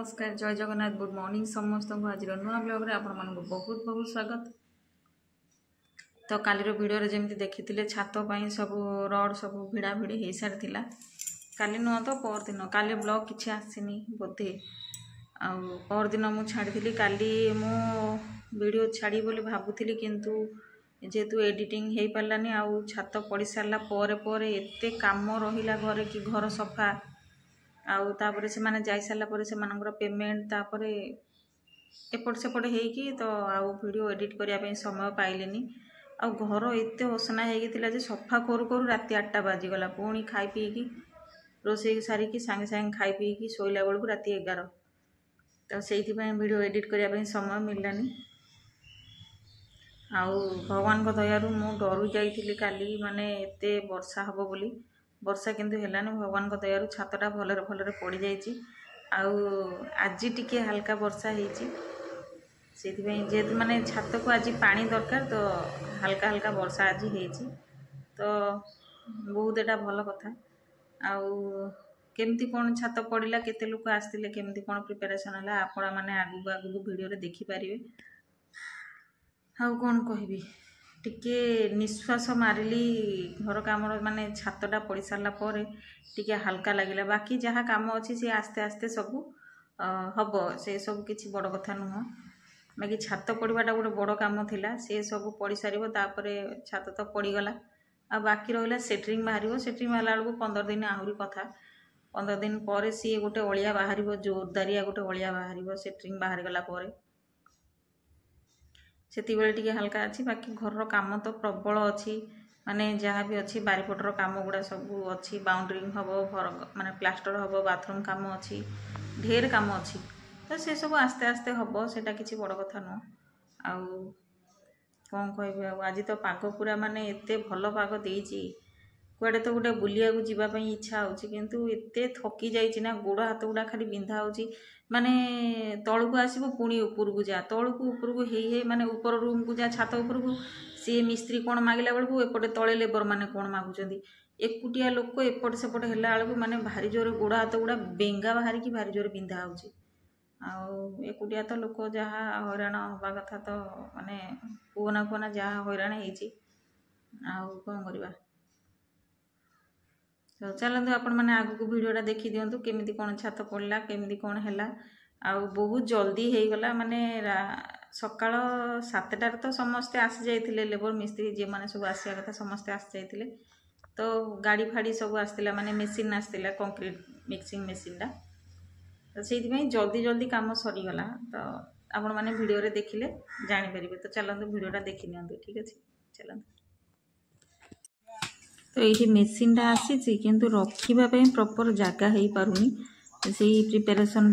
नमस्कार जय Jagannath good morning समस्त को आज नुआ ब्लॉग रे आपण मानक बहुत बहुत स्वागत। तो कालीर वीडियो जमी देखी छात सब रड सब भिड़ा भिड़ी हो सारी काली नुह तो परदिन काली ब्लॉग किसी आसनी बोधे आदिन मुझे छाड़ी काली मो वीडियो छाड़ी बोली भावुली किंतु जेहेतु एडिटिंग हो पारानी आउ छात पड़ सारापर एत काम रहा घरे कि घर सफा आउ तापर से माने जाई सारा पर से मानकर पेमेंट तापर एपट सेपट होगी तो आउ वीडियो एडिट करने समय पाइलेनी आउ घर एत असना होगी सफा करू करू राति 8टा बाजीगला पुणी खाई पीकी रोसे सारिकी सांगे सांगे खाई पीकी शोला बेलू राति 11 तो से वीडियो एडिट करने समय मिललानी आउ भगवान को दयारू मु डरू जाइली काली माने एते वर्षा हबो बोली वर्षा किंतु हेलानी भगवान को दयारू छातटा भलरे भलरे पड़ जाइए आज टिके हल्का वर्षा होती जेहेतु माने छात को आज पानी दरकार तो हल्का हल्का वर्षा आज होती तो बहुत एटा भल कथा आउ केमती कौन छात पड़ा केते लोक आसते केमती कौन प्रिपेरेसन है आपण मैंने आगू आगू वीडियो देखिपारे आउ कौन कहबी टिके निश्वास मारिली घर काम माने छातटा पड़ सारा पर टिके हल्का लगे बाकी जहाँ कम अच्छी सी आस्ते आस्ते सब हम से सब किसी बड़ कथा नुह बाकी छात पड़ाटा गोटे बड़ कम थिला से सब पड़ सार छात तो पड़गला आ बाकी रहा सेट्रिंग बाहर सेट्रिंग बाहर बेलू 15 दिन आहरी कथा 15 दिन पर सी गोटे अलिया बाहर जोरदारिया गोटे अलिया बाहर सेट्रिंग बाहर गला से टी हल्का अच्छी बाकी घर काम तो प्रबल अच्छी माने जहाँ भी अच्छी बारीपटर काम गुड़ा सब अच्छी बाउंड्रिंग हम घर माने प्लास्टर हम बाथरूम काम अच्छी ढेर काम अच्छी तो से सब आस्ते आस्ते हम सेटा किसी बड़ कथा नुह आउ कौन कह आज तो पाग पूरा माने एते भल पाग देइछि कुआडे तो गोटे बुलिया जावाई इच्छा होची किंतु एते थकी जाइछि ना गोड़ हाथ गुड़ा खाली बिंधा होची माने तल को आसब पुणी ऊपर को जा तल को ऊपर को हे माने ऊपर रूम को जा छात ऊपर को सी मिस्त्री कौन मागिला बेलू एपटे तले लेबर माने कौन मागुचंदी एकुटिया लोक एपट सेपट हैला बेलू माने भारी जोर गोड़ हाथ गुड़ा बेंगा बाहर की भारी जोर बिंधा होची आउ एकुटिया तो लोक जहाँ हैरान हवा कथा तो माने पुना जहाँ हैरान होइछि आउ कौन करबा तो चलते आपण मैंने आगू वीडियोटा देखी दिंतु केमी कौन छात पड़ा केमी कौन है आउ बहुत जल्दी हो गला माने सकाळ 7टार तो समस्ते आसी जाइए लेबर मिस्त्री जे मैंने सब आसा कथा समस्ते आसी जाइए तो गाड़ी फाड़ी सब आसला माने मेसीन आसला कंक्रीट मिक्सिंग मेसीनटा तो से जल्दी जल्दी काम सरीगला तो आपण मैंने वीडियो रे देखिले जानीपर तो चलते वीडियोटा देखी नि ठीक अच्छे चलते तो ये मेसीनटा आसी किंतु रखापी प्रॉपर जगह हो पारुनी से प्रिपेरेसन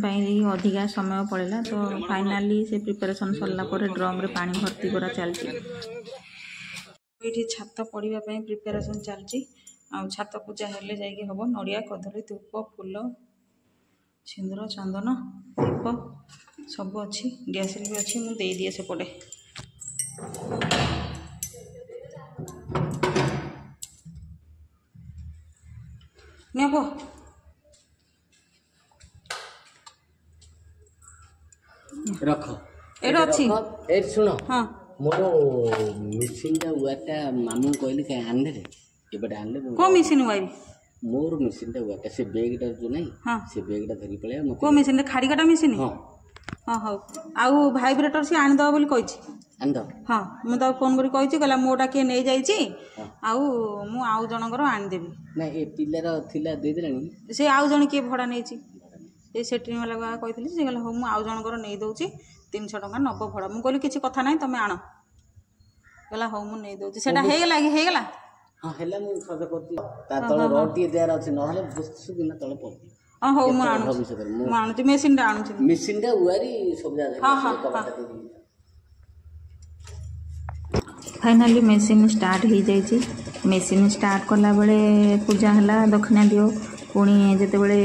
अधिका समय पड़ेगा तो फाइनाली से प्रिपेरेसन सरला ड्रम रे पानी भर्ती करा चलती ये छात पड़ापी प्रिपेरेसन चलती आ छात पूजा हेले जाइए हम नड़िया कदली धूप फूल सिंदूर चंदन दीप सब अच्छी गैस भी अच्छी मुझे दे दिए सेपटे नेबो रख एटा अछि ए सुनो हां मोर मिसिन दा वाटा मामू कहली के आनले रे एबे आनले को मिसिन वाई मोर मिसिन दा वाटा से बैग दा जो नहीं हां से बैग दा धरी पळे मो को मिसिन खाड़ी काटा मिसिन हां हां हो आउ वाइब्रेटर से आन दो बोली कहिछि आन दो हां मु ता फोन करी कहिछि कहला मोटा के नै जाइछि आउ मु आउ जनकर आन देबी ना ए पिल्लार थिला दे देलानी से आउ जन के भड़ा नैछि ए सेट्रिंग वाला का कहितली से कहला हो मु आउ जनकर नै दउछि 300 टका नब भड़ा मु कहली किछि कथा नै तमे आनो कहला हो मु नै दउछि सेटा हे गेला हां हेला मु सज करती ता तळ रड टी देर अछि नहले बुस्तु बिना तळ पड़ती हां हो मु आनु मेसिन डा आनु मेसिन डा उआरी सब जा हां फाइनाली मेसिन स्टार्ट हो जाइए मेसिन स्टार्ट कला बेले पूजा है दक्षिणा दियो पुणी जिते बड़े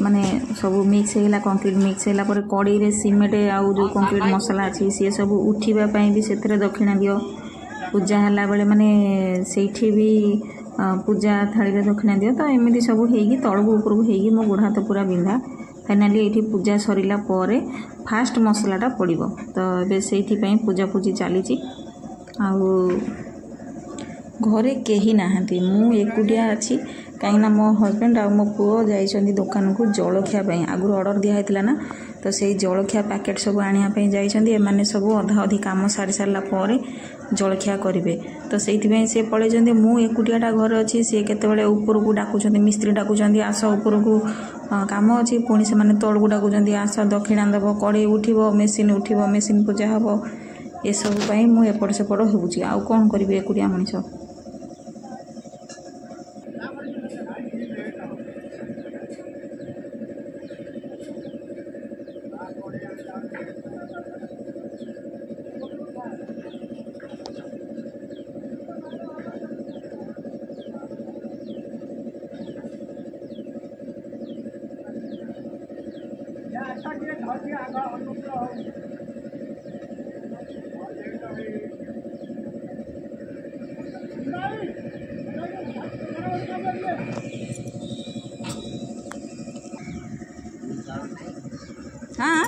माने सब मिक्स होगा कंक्रीट मिक्स होला पर कड़ई रे सीमेंट आउ जो कंक्रीट मसला अच्छी सी सब उठापी भी से दक्षिणा दियो पूजा है बेले माने सेठी भी पूजा थाली रे दक्षिणा दियो तो एमती सब होगी तलू ऊपर को होगी मो गोड़ हाथ पूरा बिंधा फाइनाली ये पूजा सरिला पर फास्ट मसलाटा पड़ो। तो ये से पूजापूजी चली घरे कहीं नहांती मु एकुटिया अच्छी कहीं मो हस्बैंड आ मो पुओ जाइछंती दुकान को जलखिया आगु ऑर्डर दिया ना तो से जलखिया पैकेट सब आने जाइछंती एमाने सब अधा अधि काम सारी सारा पर जलखिया करेंगे। तो से पलैंती मु एकुटियाटा घर अच्छी सी केतबेले ऊपर को डाकुचंती मिस्त्री डाकुचंती आस ऊपर को काम अच्छी पुणी से तौड़ को डाकुचंती आस दक्षिणा देव कड़े उठिबो मेसीन पूजा हम ये सब मु एपट सेपट होउची आ कौन करी एकुटिया मनीष। हाँ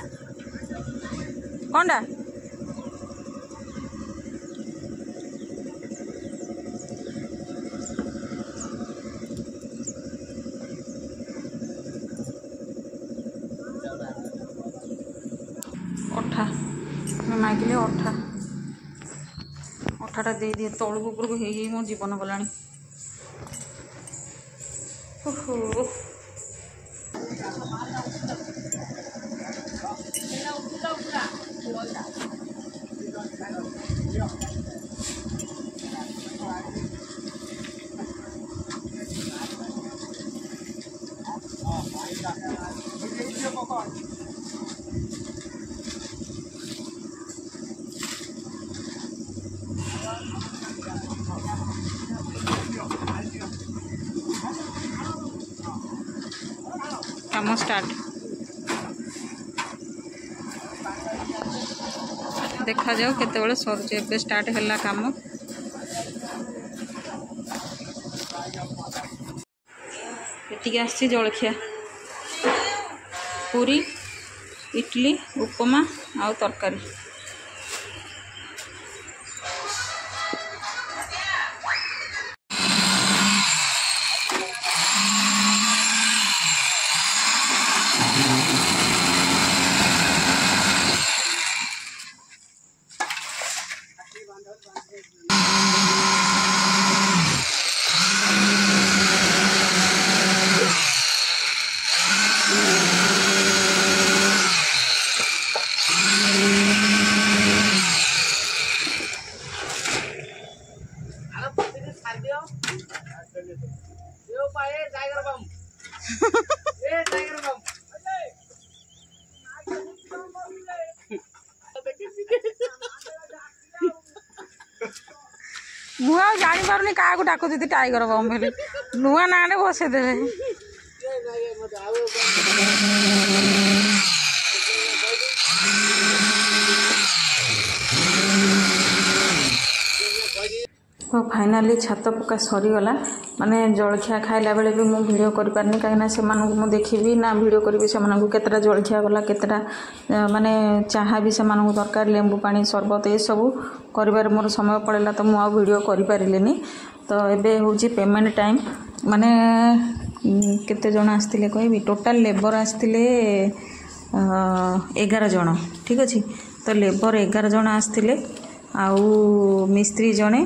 कौनटा अठा मैं मागिले अठाटा दे दिए तौक उपरक हो मो जीवन गला। काम स्टार्ट देखा जाओ केते सरुचे एबे स्टार्ट हैला काम। एटिके आसी जलखिया पूरी इडली उपमा आउ तरकारी। मुझे जानी पार्नी क्या डाक दीदी टाइगर बम बोली नुआ ना बसईदे। तो फाइनाली छात पक्का सरीगला माने जलखिया खाइला बेले भी मु वीडियो कर पारनी कहीं से मु देखी ना वीडियो करी से केतटा जलखिया गला केतटा माने चाहा भी से दरकार लेंबू पानी सरबत ये सब कर मोर समय पड़ेगा तो मु वीडियो कर पारिलेनी। तो एबे होची पेमेंट टाइम माने केते जण आस्तिले कहबी टोटाल लेबर आस्तिले 11 जण ठीक अच्छे। तो लेबर 11 जण आस्तिले आउ मिस्त्री जड़े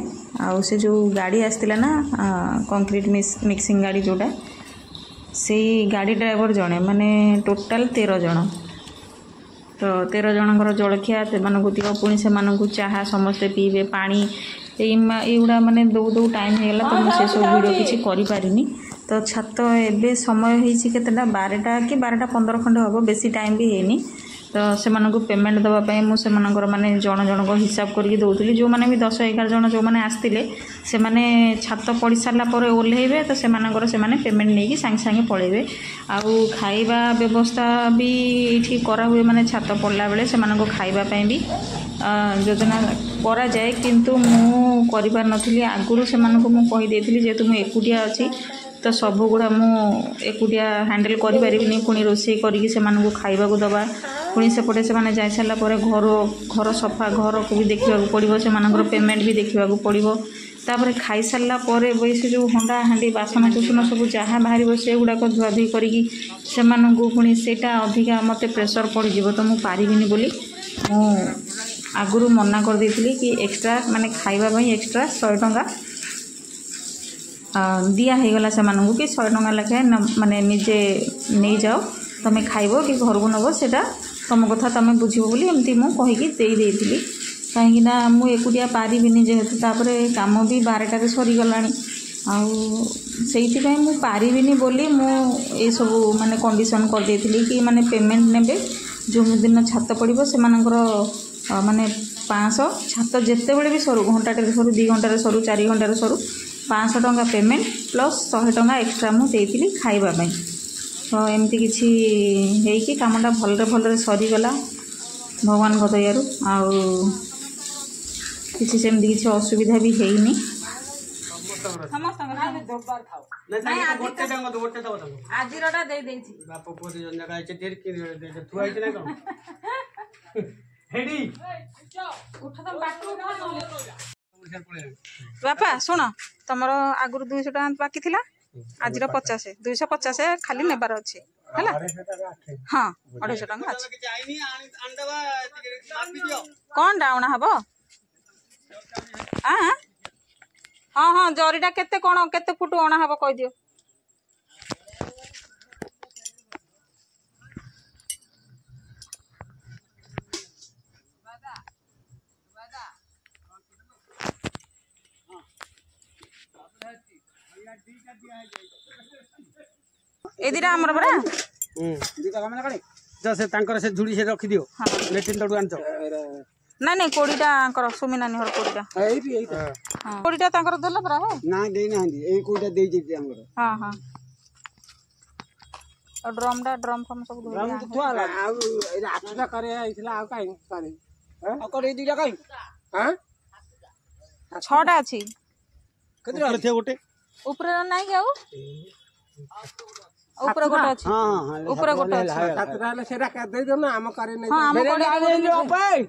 आउ से जो गाड़ी आसला ना कंक्रीट मिक्सिंग गाड़ी जोटा से गाड़ी ड्राइवर जड़े माने टोटाल 13 जण। तो 13 जनकर जलखिया से दिव पुणी से चाहा समस्ते पीबे पानी युड़ा माने दौ दौ टाइम होगा तो मुझे सब वीडियो किसी करें। तो छात एबे समय होती केतेटा 12टा कि 12:15 खंड हम बेसी टाइम भी हैनी। तो से पेमेंट देवाई मुझे माने जन जनक हिसाब करके दौली जो मैंने भी 10-11 जन जो मैंने आसते से मैंने छात पड़ सारापर ओह्लैबे तो से पेमेंट नहीं सांगे सांगे पलैबे। आउ खाइबा व्यवस्था भी ये करा हुए माने छात पड़ला बेले से खाइबापी भी योजना करा जाए किंतु मु करि पार नथिली आगुरु से कहीदेली जेहेतु मु एकुटिया अच्छी तो सबुगुड़ा मु एकुटिया हैंडल करें पुणी रोषे करके से खाइबा दबा पुणी सेपटे से जा सारापर घर सफा घर को भी देखा पड़ो से पेमेंट भी देखा पड़ो तापर खाई सारा पर से जो हंडा हांडी बासन कुसन सब जहाँ बाहर से गुड़ाक धुआधुई करी से पुणी से अधिका मत प्रेसर पड़ज तो मुझे पारिनी बोली मु आगु मना कर देती कि एक्सट्रा माने खाइबा एक्सट्रा 100 टंका दिया होगला से कि 100 टंका लेखाएं माने निजे नहीं जाओ तुम खाइब कि घर को नब से तुम कथा तुम बुझ बोली एमती मुझे कहीदी कहीं मुझे पारिनी जेहेतु तापर कम भी 12टार सरीगला आईपाई मुझे पारिनी बोली मुझे सब माने कंडीशन कर देती कि माने पेमेंट ने जो दिन छात पड़ो से माने 500 छात जिते बड़े भी सरू घंटाटे सरू 2 घंटार सरू 4 घंटार सरू 500 टंका पेमेंट प्लस 100 टंका एक्सट्रा मुझे खाइबापी तो एमती किसी कामटा भलरे सरीगला भगवान दयारू किसी सेमती किसी असुविधा भी है बापा शुण तुम आगुरी 200 टका बाकी थी आज 50 250 खाली नेबार अच्छे हाँ 250 टका कौन डाउना हम हाँ हाँ जरीटा केते कौन केते फुट अणा हम कह दियो ए दिरा हमर बरा दीटा कामना कणी जो से तांकर से झुड़ी से रखी दियो लेटिन तडु आनचो ना नहीं कोड़ीटा अंकर सुमी नानी हर कोड़ीटा एई एई हां कोड़ीटा तांकर देला परा है ना देई ना एई कोइटा देई जेती हमर हां हां और ड्रम फम सब धोई ड्रम तो थुआला आ ए आठटा करे आइथिला आ काई करे हां अकर ए दीटा काई हां 6टा अछि कतरा थे गोटे ऊपर नाही जाऊ ऊपर गोटे अछि हां हां ऊपर गोटे अछि कतरा ले सेरा का दे दो ना हम करे नहीं हां हम कोड़े दे दियो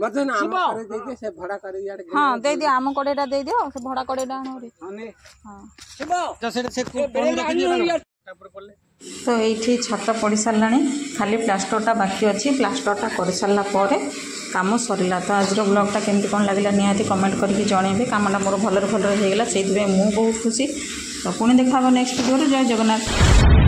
मत ना हम करे दे दे से भड़ा करे यार हां दे दियो हम कोड़ेटा दे दियो से भड़ा कोड़ेटा आनो रे हां ने हां शिबो जो से फोन रखी दियो तापर पड़ले तो ये छात पड़ सारा खाली प्लास्टरटा बाकी अच्छी प्लास्टरटा कर सारा पर काम सरला तो आज ब्लॉगटा केमती कौन लगे निहाती कमेंट करके जनइबे कामटा मोर भलरे होगला से मुझे बहुत खुशी तो पुणी देखा नेक्स्ट वीडियो जय जगन्नाथ।